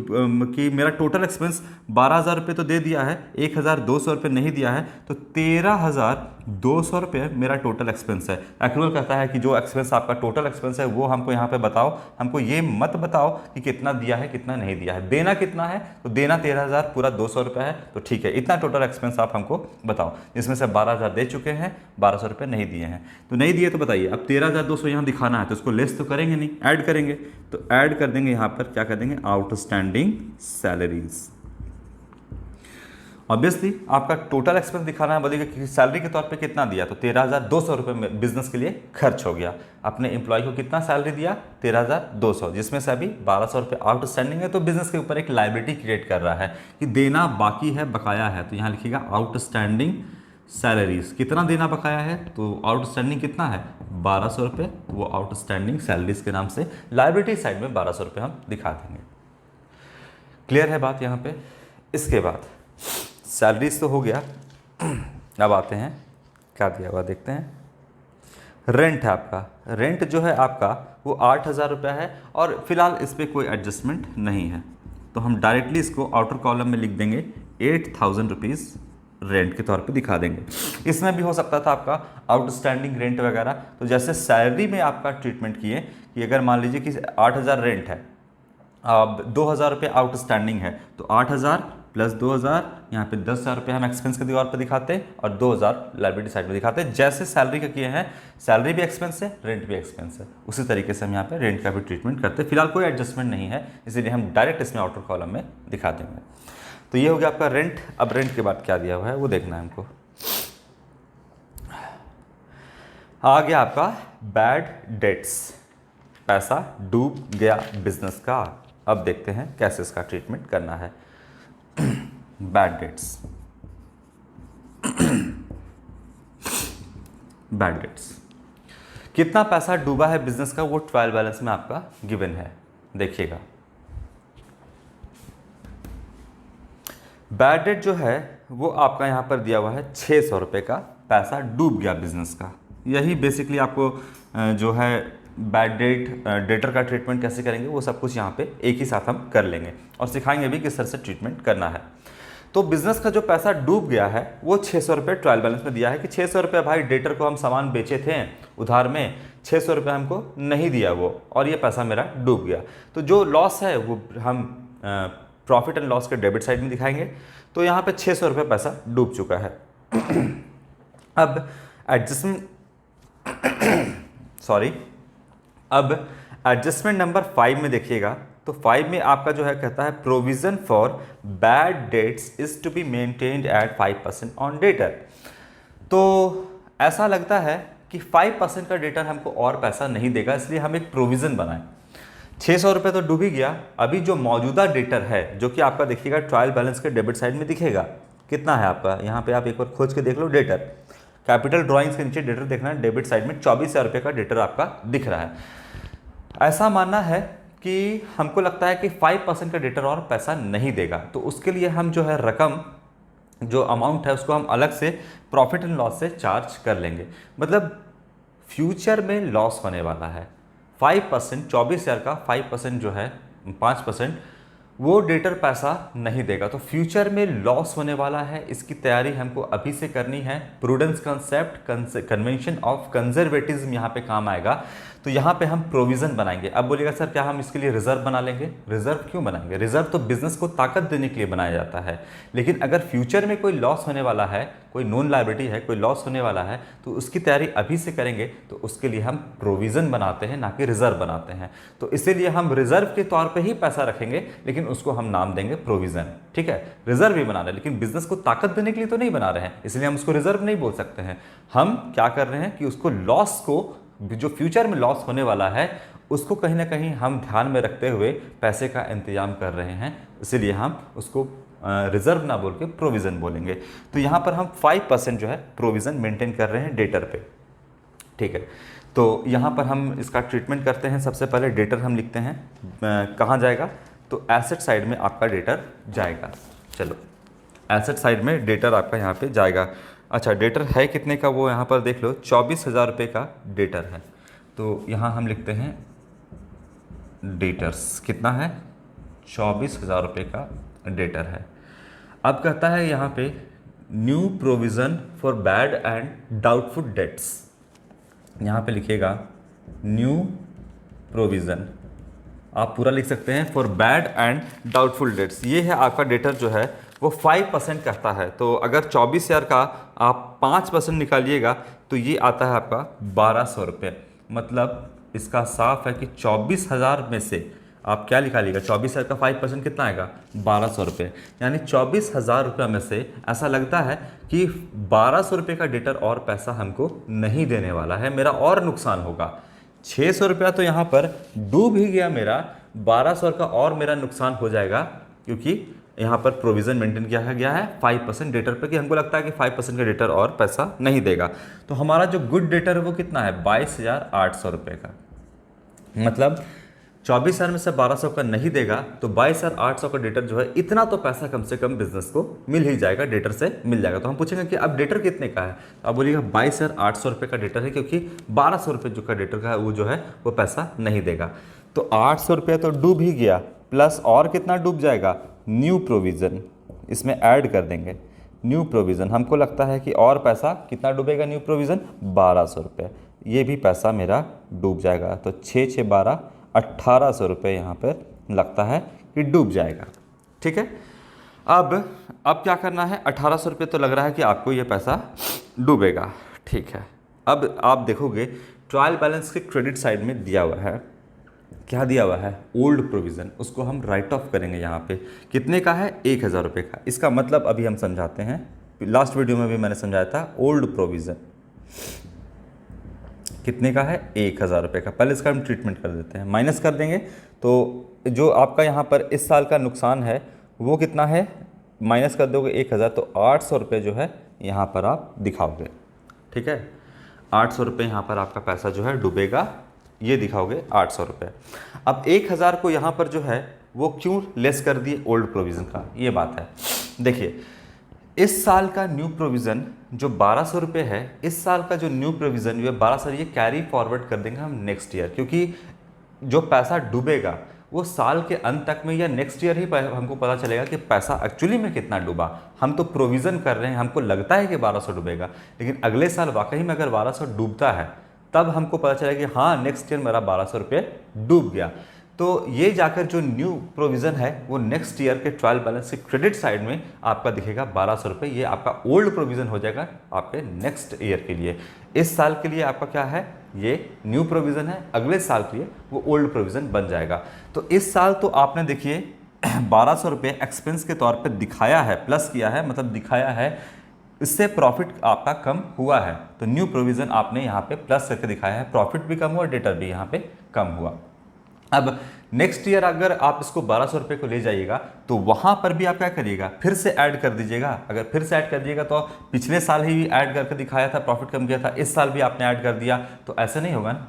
कि मेरा टोटल एक्सपेंस 12,000 रुपये तो दे दिया है, 1,200 रुपये नहीं दिया है, तो 13,200 रुपये मेरा टोटल एक्सपेंस है। एक्रूअल कहता है कि जो एक्सपेंस आपका टोटल एक्सपेंस है वो हमको यहाँ पे बताओ, हमको ये मत बताओ कि कितना दिया है कितना नहीं दिया है। देना कितना है, तो देना 13,000 पूरा 200 रुपये है, तो ठीक है इतना टोटल एक्सपेंस आप हमको बताओ, जिसमें से 12,000 दे चुके हैं, 1,200 रुपये नहीं दिए हैं। तो नहीं दिए तो बताइए, अब 13,200 यहाँ दिखाना है तो उसको लेस तो करेंगे नहीं, ऐड करेंगे, तो ऐड कर देंगे यहाँ पर, क्या कर देंगे आउटस्टैंडिंग सैलरीज। ऑब्वियसली आपका टोटल एक्सपेंस दिखाना है, बोलिएगा कि सैलरी के तौर पे कितना दिया, तो 13,200 रुपये बिजनेस के लिए खर्च हो गया। अपने एम्प्लॉय को कितना सैलरी दिया, 13,200, जिसमें से अभी 1,200 रुपये आउटस्टैंडिंग है, तो बिजनेस के ऊपर एक लायबिलिटी क्रिएट कर रहा है कि देना बाकी है, बकाया है। तो यहाँ लिखिएगा आउटस्टैंडिंग सैलरीज, कितना देना बकाया है, तो आउटस्टैंडिंग कितना है 1,200 रुपये, वो आउटस्टैंडिंग सैलरीज के नाम से लायबिलिटी साइड में 1,200 रुपये हम दिखा देंगे। क्लियर है बात यहाँ पे। इसके बाद सैलरीज तो हो गया, अब आते हैं क्या दिया हुआ देखते हैं। रेंट है आपका, रेंट जो है आपका वो 8,000 रुपया है, और फिलहाल इस पर कोई एडजस्टमेंट नहीं है, तो हम डायरेक्टली इसको आउटर कॉलम में लिख देंगे 8,000 रुपीज़ रेंट के तौर पे दिखा देंगे। इसमें भी हो सकता था आपका आउटस्टैंडिंग रेंट वगैरह, तो जैसे सैलरी में आपका ट्रीटमेंट किए कि अगर मान लीजिए कि 8,000 रेंट है, अब 2,000 रुपये आउटस्टैंडिंग है, तो 8,000 प्लस 2,000, यहाँ पे 10,000 रुपये हम एक्सपेंस के दीवार पर दिखाते हैं, और 2,000 लायबिलिटी साइड में दिखाते हैं। जैसे सैलरी का किए हैं, सैलरी भी एक्सपेंस है, रेंट भी एक्सपेंस है, उसी तरीके से हम यहाँ पे रेंट का भी ट्रीटमेंट करते हैं। फिलहाल कोई एडजस्टमेंट नहीं है, इसीलिए हम डायरेक्ट इसमें आउटर कॉलम में दिखा देंगे। तो ये हो गया आपका रेंट। अब रेंट के बाद क्या दिया हुआ है वो देखना है हमको। आ गया आपका बैड डेट्स, पैसा डूब गया बिजनेस का। अब देखते हैं कैसे इसका ट्रीटमेंट करना है। बैड डेट्स, बैड डेट्स, कितना पैसा डूबा है बिजनेस का वो ट्रायल बैलेंस में आपका गिवन है। देखिएगा बैड डेट जो है वो आपका यहाँ पर दिया हुआ है 600 रुपये का पैसा डूब गया बिजनेस का। यही बेसिकली आपको जो है बैड डेट डेटर का ट्रीटमेंट कैसे करेंगे वो सब कुछ यहाँ पे एक ही साथ हम कर लेंगे, और सिखाएंगे भी किस तरह से ट्रीटमेंट करना है। तो बिजनेस का जो पैसा डूब गया है वो 600 रुपये ट्रायल बैलेंस में दिया है कि 600 रुपये भाई डेटर को हम सामान बेचे थे उधार में, 600 रुपये हमको नहीं दिया वो, और ये पैसा मेरा डूब गया। तो जो लॉस है वो हम प्रॉफिट एंड लॉस के डेबिट साइड में दिखाएंगे। तो यहाँ पे 600 रुपये पैसा डूब चुका है। अब एडजस्टमेंट अब एडजस्टमेंट नंबर 5 में देखिएगा, तो 5 में आपका जो है कहता है provision for bad debts is to be maintained at 5% on debtor. तो ऐसा लगता है कि 5% का डेटर हमको और पैसा नहीं देगा, इसलिए हम एक प्रोविज़न बनाएं। 600 रुपये तो डूब ही गया। अभी जो मौजूदा डेटर है, जो कि आपका देखिएगा ट्रायल बैलेंस के डेबिट साइड में दिखेगा, कितना है आपका, यहाँ पे आप एक बार खोज के देख लो डेटर, कैपिटल ड्राइंग्स के नीचे डेटर देखना है, डेबिट साइड में 24,000 रुपये का डेटर आपका दिख रहा है। ऐसा मानना है कि हमको लगता है कि 5% का डेटर और पैसा नहीं देगा, तो उसके लिए हम जो है रकम, जो अमाउंट है उसको हम अलग से प्रॉफिट एंड लॉस से चार्ज कर लेंगे। मतलब फ्यूचर में लॉस होने वाला है 5%, 24,000 का 5% जो है 5%, वो डेटर पैसा नहीं देगा, तो फ्यूचर में लॉस होने वाला है। इसकी तैयारी हमको अभी से करनी है। Prudence concept, convention of conservatism यहाँ पे काम आएगा। तो यहाँ पे हम प्रोविज़न बनाएंगे। अब बोलिएगा सर क्या हम इसके लिए रिजर्व बना लेंगे? रिजर्व क्यों बनाएंगे? रिजर्व तो बिजनेस को ताकत देने के लिए बनाया जाता है, लेकिन अगर फ्यूचर में कोई लॉस होने वाला है, कोई नॉन लायबिलिटी है, कोई लॉस होने वाला है, तो उसकी तैयारी अभी से करेंगे, तो उसके लिए हम प्रोविज़न बनाते हैं, ना कि रिजर्व बनाते हैं। तो इसीलिए हम रिजर्व के तौर पर ही पैसा रखेंगे, लेकिन उसको हम नाम देंगे प्रोविज़न। ठीक है, रिजर्व भी बना रहे हैं, लेकिन बिजनेस को ताकत देने के लिए तो नहीं बना रहे हैं, इसलिए हम उसको रिजर्व नहीं बोल सकते हैं। हम क्या कर रहे हैं कि उसको लॉस को, जो फ्यूचर में लॉस होने वाला है, उसको कहीं ना कहीं हम ध्यान में रखते हुए पैसे का इंतजाम कर रहे हैं, इसीलिए हम उसको रिजर्व ना बोल के प्रोविज़न बोलेंगे। तो यहाँ पर हम 5% जो है प्रोविज़न मेंटेन कर रहे हैं डेटर पे। ठीक है, तो यहाँ पर हम इसका ट्रीटमेंट करते हैं। सबसे पहले डेटर हम लिखते हैं, कहाँ जाएगा, तो एसेट साइड में आपका डेटर जाएगा। चलो, एसेट साइड में डेटर आपका यहाँ पे जाएगा। अच्छा, डेटर है कितने का, वो यहाँ पर देख लो, 24,000 रुपये का डेटर है। तो यहाँ हम लिखते हैं डेटर्स कितना है, 24,000 रुपये का डेटर है। अब कहता है यहाँ पे new provision for bad and doubtful debts. यहाँ पे लिखिएगा न्यू प्रोविज़न, आप पूरा लिख सकते हैं, for bad and doubtful debts. ये है आपका डेटर जो है वो 5% कहता है। तो अगर 24,000 का आप 5% निकालिएगा तो ये आता है आपका 1,200 रुपये। मतलब इसका साफ है कि 24,000 में से आप क्या निकालिएगा, 24,000 का 5% कितना आएगा, 1,200 रुपये। यानी 24,000 रुपये में से ऐसा लगता है कि 1,200 रुपये का डेटर और पैसा हमको नहीं देने वाला है, मेरा और नुकसान होगा। 600 रुपया तो यहाँ पर डूब ही गया मेरा, 1,200 का और मेरा नुकसान हो जाएगा, क्योंकि यहाँ पर प्रोविज़न मेंटेन किया गया है 5% डेटर पे, कि हमको लगता है कि 5% का डेटर और पैसा नहीं देगा। तो हमारा जो गुड डेटर है वो कितना है, 22,800 रुपये का। मतलब 24,000 में से 1,200 का नहीं देगा, तो 22,800 का डेटर जो है, इतना तो पैसा कम से कम बिजनेस को मिल ही जाएगा, डेटर से मिल जाएगा। तो हम पूछेंगे कि अब डेटर कितने का है, तो आप बोलिएगा 22,800 रुपये का डेटर है, क्योंकि 1,200 रुपये जो का डेटर का है वो जो है वो पैसा नहीं देगा। तो 800 रुपये तो डूब ही गया, प्लस और कितना डूब जाएगा, न्यू प्रोविज़न, इसमें ऐड कर देंगे न्यू प्रोविज़न। हमको लगता है कि और पैसा कितना डूबेगा, न्यू प्रोविज़न 1,200 रुपये, ये भी पैसा मेरा डूब जाएगा। तो 6 6 12 1,800 रुपये यहाँ पर लगता है कि डूब जाएगा। ठीक है, अब क्या करना है, 1,800 रुपये तो लग रहा है कि आपको ये पैसा डूबेगा। ठीक है, अब आप देखोगे ट्रायल बैलेंस के क्रेडिट साइड में दिया हुआ है, क्या दिया हुआ है, ओल्ड प्रोविज़न, उसको हम राइट ऑफ करेंगे। यहाँ पे कितने का है, 1,000 रुपये का। इसका मतलब अभी हम समझाते हैं, लास्ट वीडियो में भी मैंने समझाया था। ओल्ड प्रोविज़न कितने का है, 1,000 रुपये का। पहले इसका हम ट्रीटमेंट कर देते हैं, माइनस कर देंगे। तो जो आपका यहाँ पर इस साल का नुकसान है वो कितना है, माइनस कर दोगे 1,000, तो 800 रुपये जो है यहाँ पर आप दिखाओगे। ठीक है, 800 रुपये यहाँ पर आपका पैसा जो है डूबेगा, ये दिखाओगे 800 रुपये। अब 1,000 को यहाँ पर जो है वो क्यों लेस कर दिए ओल्ड प्रोविज़न का, ये बात है। देखिए, इस साल का न्यू प्रोविज़न जो 1,200 रुपये है, इस साल का जो न्यू प्रोविज़न जो है 1,200, ये कैरी फॉरवर्ड कर देंगे हम नेक्स्ट ईयर, क्योंकि जो पैसा डूबेगा वो साल के अंत तक में या नेक्स्ट ईयर ही हमको पता चलेगा कि पैसा एक्चुअली में कितना डूबा। हम तो प्रोविज़न कर रहे हैं, हमको लगता है कि 1,200 डूबेगा, लेकिन अगले साल वाकई में अगर 1,200 डूबता है तब हमको पता चलेगा कि हाँ नेक्स्ट ईयर मेरा 1,200 रुपये डूब गया। तो ये जाकर जो न्यू प्रोविज़न है वो नेक्स्ट ईयर के ट्रायल बैलेंस के क्रेडिट साइड में आपका दिखेगा 1,200 रुपये। ये आपका ओल्ड प्रोविज़न हो जाएगा आपके नेक्स्ट ईयर के लिए। इस साल के लिए आपका क्या है, ये न्यू प्रोविज़न है, अगले साल के लिए वो ओल्ड प्रोविज़न बन जाएगा। तो इस साल तो आपने देखिए 1200 रुपये एक्सपेंस के तौर पे दिखाया है, प्लस किया है, मतलब दिखाया है, इससे प्रॉफिट आपका कम हुआ है। तो न्यू प्रोविज़न आपने यहाँ पे प्लस करके दिखाया है, प्रॉफिट भी कम हुआ, डेटर भी यहाँ पे कम हुआ। अब नेक्स्ट ईयर अगर आप इसको 1200 रुपये को ले जाइएगा तो वहाँ पर भी आप क्या करिएगा, फिर से ऐड कर दीजिएगा। अगर फिर से ऐड कर दीजिएगा तो पिछले साल ही ऐड करके दिखाया था, प्रॉफिट कम किया था, इस साल भी आपने ऐड कर दिया, तो ऐसा नहीं होगा ना।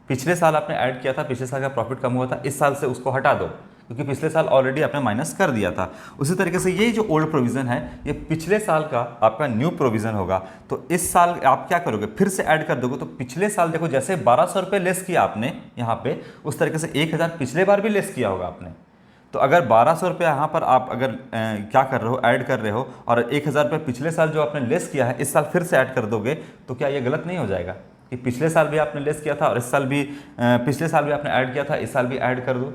पिछले साल आपने ऐड किया था, पिछले साल का प्रॉफिट कम हुआ था, इस साल से उसको हटा दो, क्योंकि पिछले साल ऑलरेडी आपने माइनस कर दिया था। उसी तरीके से ये जो ओल्ड प्रोविज़न है ये पिछले साल का आपका न्यू प्रोविज़न होगा। तो इस साल आप क्या करोगे, फिर से ऐड कर दोगे। तो पिछले साल देखो जैसे 1200 रुपये लेस किया आपने यहाँ पे, उस तरीके से 1000 पिछले बार भी लेस किया होगा आपने। तो अगर 1200 रुपये यहाँ पर आप अगर क्या कर रहे हो, ऐड कर रहे हो, और 1000 रुपये पिछले साल जो आपने लेस किया है इस साल फिर से ऐड कर दोगे, तो क्या ये गलत नहीं हो जाएगा कि पिछले साल भी आपने लेस किया था और इस साल भी पिछले साल भी आपने ऐड किया था, इस साल भी ऐड कर दो,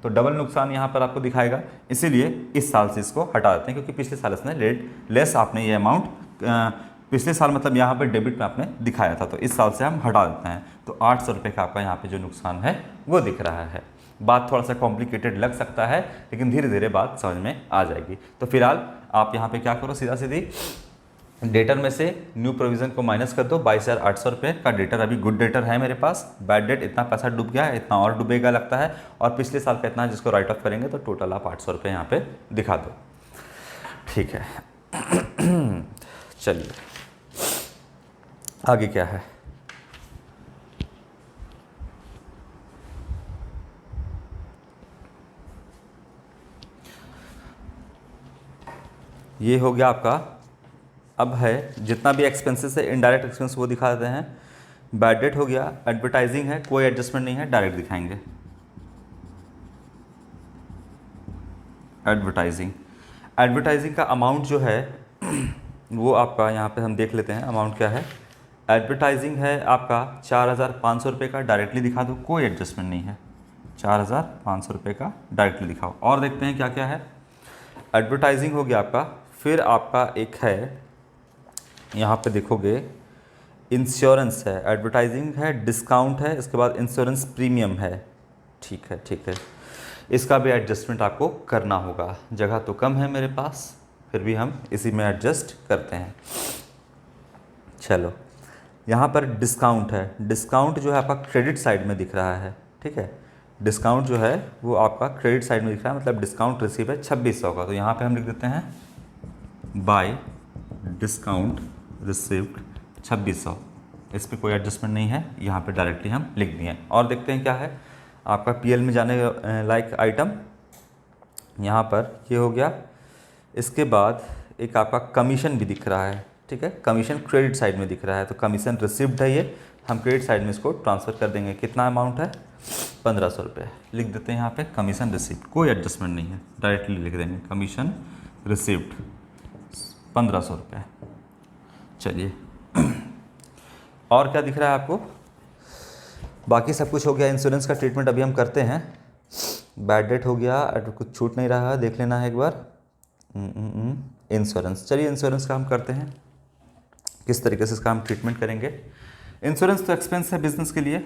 तो डबल नुकसान यहाँ पर आपको दिखाएगा। इसीलिए इस साल से इसको हटा देते हैं, क्योंकि पिछले साल इसने लेस आपने ये अमाउंट पिछले साल मतलब यहाँ पर डेबिट में आपने दिखाया था, तो इस साल से हम हटा देते हैं। तो 800 रुपये का आपका यहाँ पे जो नुकसान है वो दिख रहा है। बात थोड़ा सा कॉम्प्लिकेटेड लग सकता है, लेकिन धीरे धीरे बात समझ में आ जाएगी। तो फिलहाल आप यहाँ पे क्या करो, सीधा सीधी डेटर में से न्यू प्रोविज़न को माइनस कर दो। 22,800 रुपये का डेटर अभी गुड डेटर है मेरे पास, बैड डेट इतना पैसा डूब गया है, इतना और डूबेगा लगता है, और पिछले साल का इतना जिसको राइट ऑफ करेंगे तो टोटल आप 800 रुपये यहाँ पे दिखा दो। ठीक है, चलिए आगे क्या है। ये हो गया आपका। अब है जितना भी एक्सपेंसेस है, इनडायरेक्ट एक्सपेंस वो दिखा देते हैं। बैड डेट हो गया, एडवर्टाइजिंग है, कोई एडजस्टमेंट नहीं है, डायरेक्ट दिखाएंगे। एडवर्टाइजिंग का अमाउंट जो है वो आपका यहाँ पे हम देख लेते हैं अमाउंट क्या है। एडवर्टाइजिंग है आपका 4,500 रुपये का, डायरेक्टली दिखा दो, कोई एडजस्टमेंट नहीं है, 4,500 रुपये का डायरेक्टली दिखाओ। और देखते हैं क्या क्या है। एडवर्टाइजिंग हो गया आपका, फिर आपका एक है यहाँ पे देखोगे इंश्योरेंस है, एडवर्टाइजिंग है, डिस्काउंट है, इसके बाद इंश्योरेंस प्रीमियम है। ठीक है, ठीक है, इसका भी एडजस्टमेंट आपको करना होगा। जगह तो कम है मेरे पास, फिर भी हम इसी में एडजस्ट करते हैं। चलो, यहाँ पर डिस्काउंट है, डिस्काउंट जो है आपका क्रेडिट साइड में दिख रहा है। ठीक है, डिस्काउंट जो है वो आपका क्रेडिट साइड में दिख रहा है, मतलब डिस्काउंट रिसीव है 2600 का। तो यहाँ पे हम लिख देते हैं बाय डिस्काउंट रिसीव्ड 2600, इस पर कोई एडजस्टमेंट नहीं है, यहाँ पे डायरेक्टली हम लिख दिए। और देखते हैं क्या है आपका पीएल में जाने लायक आइटम, यहाँ पर ये हो गया। इसके बाद एक आपका कमीशन भी दिख रहा है। ठीक है, कमीशन क्रेडिट साइड में दिख रहा है, तो कमीशन रिसिव्ड है ये, हम क्रेडिट साइड में इसको ट्रांसफ़र कर देंगे। कितना अमाउंट है, 1500 रुपये लिख देते हैं यहाँ पे। कमीशन रिसिव्ड, कोई एडजस्टमेंट नहीं है, डायरेक्टली लिख देंगे कमीशन रिसिव्ड 1500 रुपये। चलिए, और क्या दिख रहा है आपको, बाकी सब कुछ हो गया। इंश्योरेंस का ट्रीटमेंट अभी हम करते हैं। बैड डेट हो गया, कुछ छूट नहीं रहा है, देख लेना है एक बार। इंश्योरेंस, चलिए इंश्योरेंस का हम करते हैं, किस तरीके से इसका हम ट्रीटमेंट करेंगे। इंश्योरेंस तो एक्सपेंस है बिजनेस के लिए,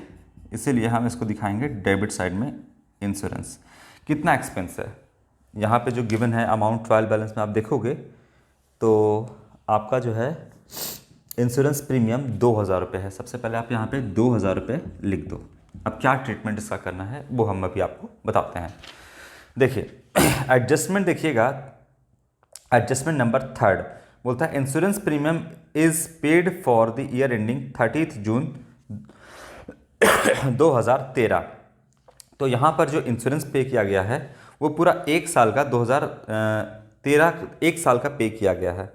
इसीलिए हम इसको दिखाएंगे डेबिट साइड में। इंश्योरेंस कितना एक्सपेंस है, यहाँ पे जो गिवन है अमाउंट ट्रायल बैलेंस में आप देखोगे तो आपका जो है इंश्योरेंस प्रीमियम 2000 रुपये है। सबसे पहले आप यहाँ पे 2000 रुपये लिख दो। अब क्या ट्रीटमेंट इसका करना है वो हम अभी आपको बताते हैं। देखिए एडजस्टमेंट देखिएगा, एडजस्टमेंट नंबर 3 बोलता है insurance premium is paid for the year ending 30 June 2013। तो यहाँ पर जो इंश्योरेंस पे किया गया है वो पूरा एक साल का 2013 एक साल का पे किया गया है।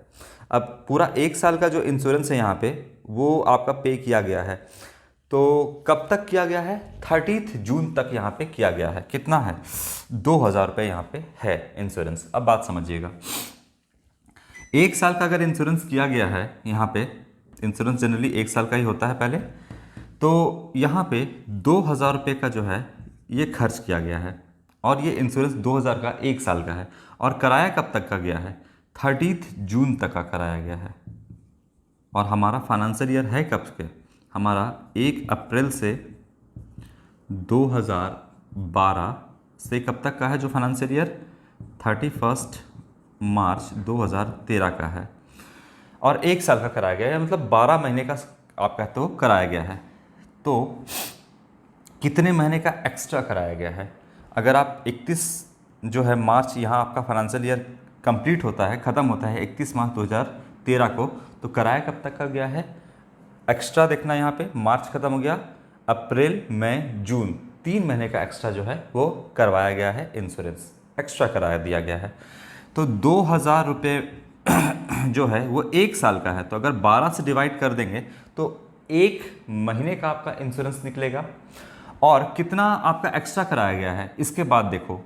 अब पूरा एक साल का जो इंश्योरेंस है यहाँ पे वो आपका पे किया गया है, तो कब तक किया गया है, 30 जून तक यहाँ पे किया गया है। कितना है, 2000 रुपये यहाँ पे है इंश्योरेंस। अब बात समझिएगा, एक साल का अगर इंश्योरेंस किया गया है, यहाँ पे इंश्योरेंस जनरली एक साल का ही होता है पहले, तो यहाँ पे 2000 रुपये का जो है ये खर्च किया गया है, और ये इंश्योरेंस 2000 का एक साल का है, और कराया कब तक का गया है, 30 जून तक का कराया गया है। और हमारा फाइनेंशियल ईयर है कब के, हमारा 1 अप्रैल से 2012 से कब तक का है जो फाइनेंशियल ईयर, 31 मार्च 2013 का है, और 1 साल का कराया गया है, मतलब 12 महीने का आप कहते हो कराया गया है। तो कितने महीने का एक्स्ट्रा कराया गया है? अगर आप 31 जो है मार्च, यहाँ आपका फाइनेंशियल ईयर कंप्लीट होता है, ख़त्म होता है 31 मार्च 2013 को, तो कराया कब तक का गया है एक्स्ट्रा? देखना यहाँ पे मार्च ख़त्म हो गया, अप्रैल मई जून, 3 महीने का एक्स्ट्रा जो है वो करवाया गया है, इंश्योरेंस एक्स्ट्रा कराया दिया गया है। तो 2000 रुपये जो है वो 1 साल का है, तो अगर 12 से डिवाइड कर देंगे तो 1 महीने का आपका इंश्योरेंस निकलेगा। और कितना आपका एक्स्ट्रा कराया गया है इसके बाद देखो,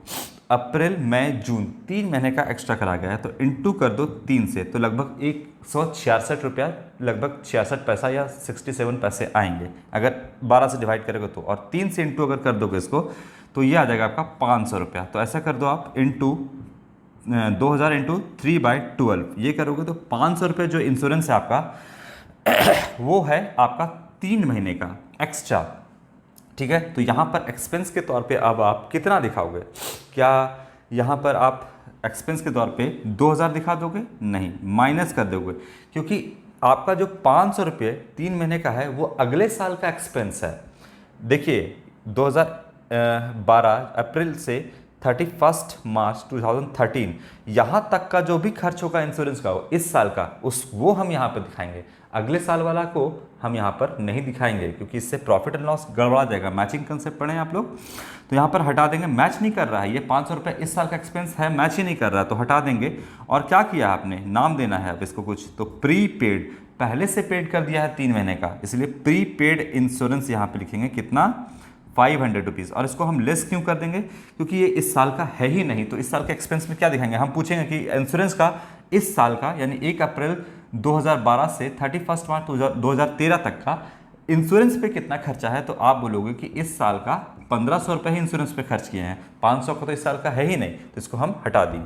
अप्रैल मई जून 3 महीने का एक्स्ट्रा कराया गया है, तो इंटू कर दो 3 से, तो लगभग 166 रुपया, लगभग 66 पैसा या 67 पैसे आएंगे अगर 12 से डिवाइड करोगे तो। और 3 से इंटू अगर कर दोगे इसको तो ये आ जाएगा आपका 500 रुपया। तो ऐसा कर दो आप, इंटू 2000 इंटू 3/12 ये करोगे तो 500 रुपये जो इंश्योरेंस है आपका वो है आपका 3 महीने का एक्स्ट्रा। ठीक है, तो यहाँ पर एक्सपेंस के तौर पे अब आप कितना दिखाओगे? क्या यहाँ पर आप एक्सपेंस के तौर पे 2000 दिखा दोगे? नहीं, माइनस कर दोगे, क्योंकि आपका जो 500 रुपये 3 महीने का है वो अगले साल का एक्सपेंस है। देखिए 2012 अप्रैल से 31 मार्च 2013 यहाँ तक का जो भी खर्च होगा इंश्योरेंस का इस साल का, वो हम यहाँ पर दिखाएंगे, अगले साल वाला को हम यहाँ पर नहीं दिखाएंगे, क्योंकि इससे प्रॉफिट एंड लॉस गड़बड़ा जाएगा। मैचिंग कंसेप्ट पढ़े हैं आप लोग, तो यहाँ पर हटा देंगे, मैच नहीं कर रहा है, ये 500 रुपये इस साल का एक्सपेंस है, मैच ही नहीं कर रहा है, तो हटा देंगे। और क्या किया आपने, नाम देना है अब इसको कुछ, तो प्री पेड, पहले से पेड कर दिया है 3 महीने का, इसलिए प्री पेड इंश्योरेंस यहाँ पर लिखेंगे कितना, 500 रुपीज़। और इसको हम लेस क्यों कर देंगे, क्योंकि ये इस साल का है ही नहीं, तो इस साल के एक्सपेंस में क्या दिखाएंगे, हम पूछेंगे कि इंश्योरेंस का इस साल का, यानी 1 अप्रैल 2012 से 31 मार्च 2013 तक का इंश्योरेंस पे कितना खर्चा है, तो आप बोलोगे कि इस साल का 1500 रुपये ही इंश्योरेंस पे खर्च किए हैं, 500 का तो इस साल का है ही नहीं, तो इसको हम हटा दिए।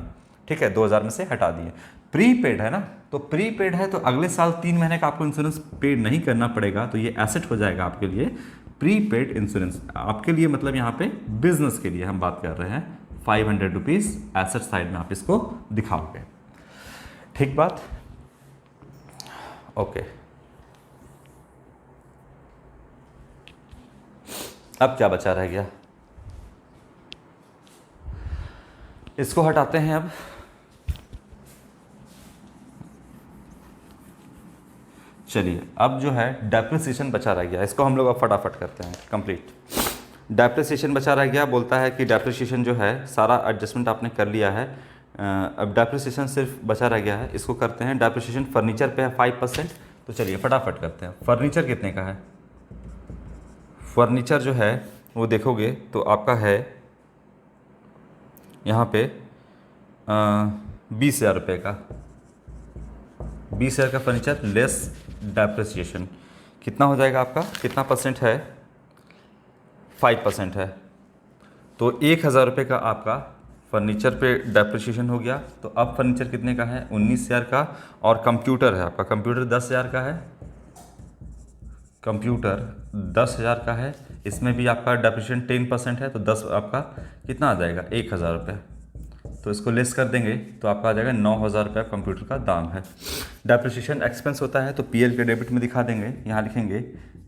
ठीक है, 2000 में से हटा दिए। प्री पेड है ना, तो प्री पेड है तो अगले साल 3 महीने का आपको इंश्योरेंस पेड नहीं करना पड़ेगा, तो ये एसेट हो जाएगा आपके लिए। प्री पेड इंश्योरेंस आपके लिए मतलब यहाँ पे बिजनेस के लिए हम बात कर रहे हैं, 500 रुपीज़ एसेट साइड में आप इसको दिखाओगे। ठीक बात, ओके। अब क्या बचा रह गया, इसको हटाते हैं अब। चलिए, अब जो है डेप्रिसिएशन बचा रह गया, इसको हम लोग अब फटाफट करते हैं कंप्लीट। डेप्रिसिएशन बचा रह गया, बोलता है कि डेप्रिसिएशन जो है सारा एडजस्टमेंट आपने कर लिया है, अब डेप्रिसिएशन सिर्फ बचा रह गया है, इसको करते हैं। डेप्रिसिएशन फर्नीचर पे है 5%, तो चलिए फटाफट करते हैं। फर्नीचर कितने का है, फर्नीचर जो है वो देखोगे तो आपका है यहाँ पे 20,000 रुपये का, 20,000 का फर्नीचर लेस डेप्रिसिएशन कितना हो जाएगा आपका, कितना परसेंट है, 5% है, तो 1,000 रुपये का आपका फर्नीचर पे डेप्रिसिएशन हो गया। तो अब फर्नीचर कितने का है, 19,000 का। और कंप्यूटर है आपका, कंप्यूटर 10,000 का है, कंप्यूटर 10,000 का है, इसमें भी आपका डेप्रिसिएशन 10% है, तो 10 आपका कितना आ जाएगा, 1,000 रुपये। तो इसको लेस कर देंगे तो आपका आ जाएगा 9,000 रुपये कंप्यूटर का दाम है। डेप्रिसिएशन एक्सपेंस होता है तो पीएल के डेबिट में दिखा देंगे, यहाँ लिखेंगे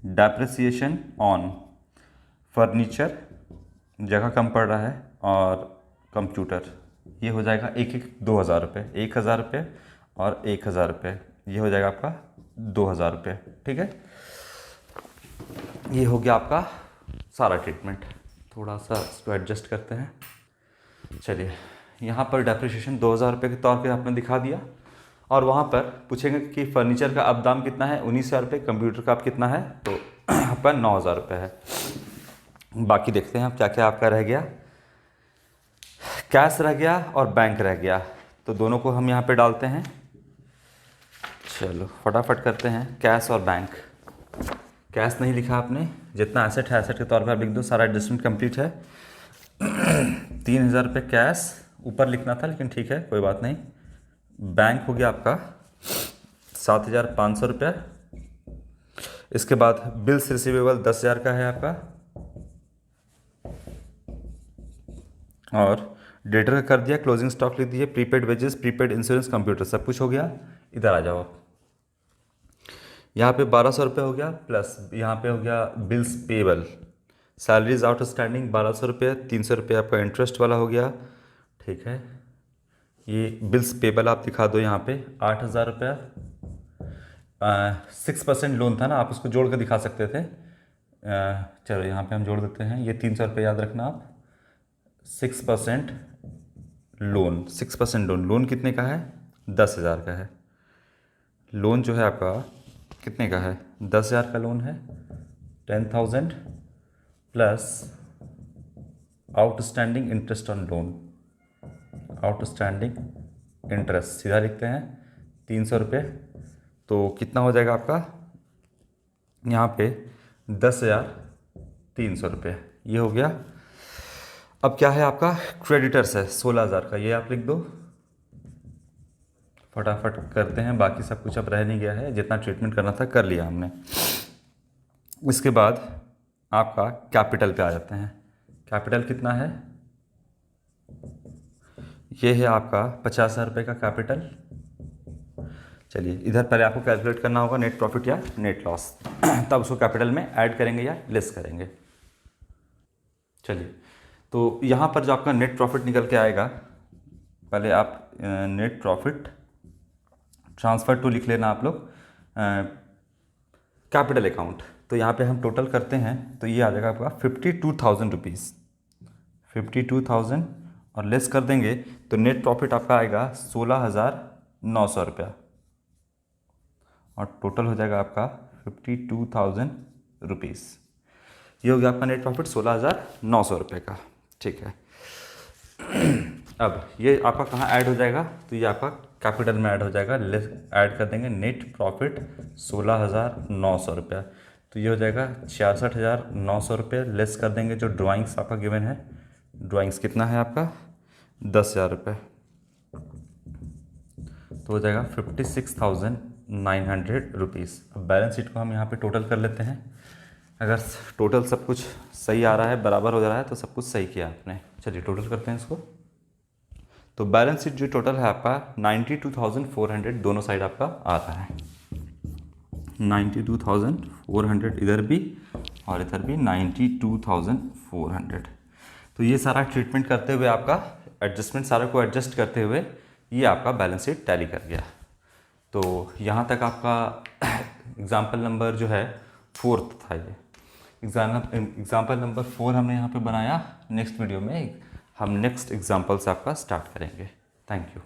डेप्रिसिएशन ऑन फर्नीचर, जगह कम पड़ रहा है, और कंप्यूटर, ये हो जाएगा 2,000 रुपये, 1,000 रुपये और 1,000 रुपये, ये हो जाएगा आपका 2,000 रुपये। ठीक है, ये हो गया आपका सारा ट्रीटमेंट। थोड़ा सा इसको एडजस्ट करते हैं। चलिए, यहाँ पर डेप्रिसिएशन 2,000 रुपये के तौर पे आपने दिखा दिया, और वहाँ पर पूछेंगे कि फर्नीचर का अब दाम कितना है, 19,000 रुपये, कंप्यूटर का अब कितना है, तो यहाँ पर 9,000 रुपये है। बाकी देखते हैं अब क्या क्या आपका रह गया, कैश रह गया और बैंक रह गया, तो दोनों को हम यहाँ पे डालते हैं। चलो फटाफट करते हैं, कैश और बैंक। कैश नहीं लिखा आपने, जितना एसेट है एसेट के तौर पर आप लिख दो, सारा एडजस्टमेंट कंप्लीट है। 3,000 रुपये कैश ऊपर लिखना था, लेकिन ठीक है कोई बात नहीं। बैंक हो गया आपका 7,500 रुपये, इसके बाद बिल्स रिसीवेबल 10,000 का है आपका, और डेटर का कर दिया, क्लोजिंग स्टॉक लिख दिए, prepaid wages, prepaid insurance, computer, सब कुछ हो गया। इधर आ जाओ आप, यहाँ पे 1200 रुपये हो गया, प्लस यहाँ पे हो गया बिल्स पेबल, सैलरीज आउटस्टैंडिंग 1200 रुपये, 300 रुपये आपका इंटरेस्ट वाला हो गया, ठीक है। ये बिल्स पेबल आप दिखा दो यहाँ पे 8,000 रुपया, 6% लोन था ना, आप उसको जोड़ कर दिखा सकते थे। चलो यहाँ पे हम जोड़ देते हैं, ये 300 रुपये याद रखना आप। 6% लोन, 6% लोन, लोन कितने का है? 10,000 का है। लोन जो है आपका कितने का है? 10,000 का लोन है। 10,000 plus outstanding interest on loan, outstanding interest सीधा लिखते हैं 300 रुपये, तो कितना हो जाएगा आपका यहाँ पे? 10,300 रुपये, ये हो गया। अब क्या है आपका? क्रेडिटर्स है 16,000 का, ये आप लिख दो, फटाफट करते हैं, बाकी सब कुछ अब रह नहीं गया है, जितना ट्रीटमेंट करना था कर लिया हमने। इसके बाद आपका कैपिटल पे आ जाते हैं। कैपिटल कितना है? ये है आपका 50,000 रुपये का कैपिटल। चलिए इधर पहले आपको कैलकुलेट करना होगा नेट प्रॉफिट या नेट लॉस, तब उसको कैपिटल में ऐड करेंगे या लेस करेंगे। चलिए, तो यहाँ पर जो आपका नेट प्रॉफिट निकल के आएगा, पहले आप नेट प्रॉफिट ट्रांसफ़र टू लिख लेना आप लोग, कैपिटल अकाउंट। तो यहाँ पे हम टोटल करते हैं तो ये आ जाएगा आपका 52,000 रुपीज़, 52,000 और लेस कर देंगे तो नेट प्रॉफिट आपका आएगा 16,900 रुपया, और टोटल हो जाएगा आपका 52,000 रुपीज़। ये हो गया आपका नेट प्रॉफिट 16,900 रुपये का, ठीक है। अब ये आपका कहाँ ऐड हो जाएगा? तो ये आपका कैपिटल में ऐड हो जाएगा, लेस ऐड कर देंगे नेट प्रॉफिट 16,900 रुपया, तो ये हो जाएगा 66,900 रुपये, लेस कर देंगे जो ड्राइंग्स आपका गिवन है, ड्राइंग्स कितना है आपका? 10,000 रुपये, तो हो जाएगा 56,900 रुपीज़। अब बैलेंस शीट को हम यहाँ पे टोटल कर लेते हैं। अगर टोटल सब कुछ सही आ रहा है, बराबर हो जा रहा है, तो सब कुछ सही किया आपने। चलिए टोटल करते हैं इसको। तो बैलेंस शीट जो टोटल है आपका 92,400 दोनों साइड आपका आ रहा है, 92,400 इधर भी और इधर भी 92,400। तो ये सारा ट्रीटमेंट करते हुए आपका एडजस्टमेंट, सारा को एडजस्ट करते हुए ये आपका बैलेंस शीट टैली कर गया। तो यहाँ तक आपका एग्जाम्पल नंबर जो है 4 था। ये एग्जाम्पल नंबर 4 हमने यहाँ पे बनाया। नेक्स्ट वीडियो में हम नेक्स्ट एग्जाम्पल से आपका स्टार्ट करेंगे। Thank you.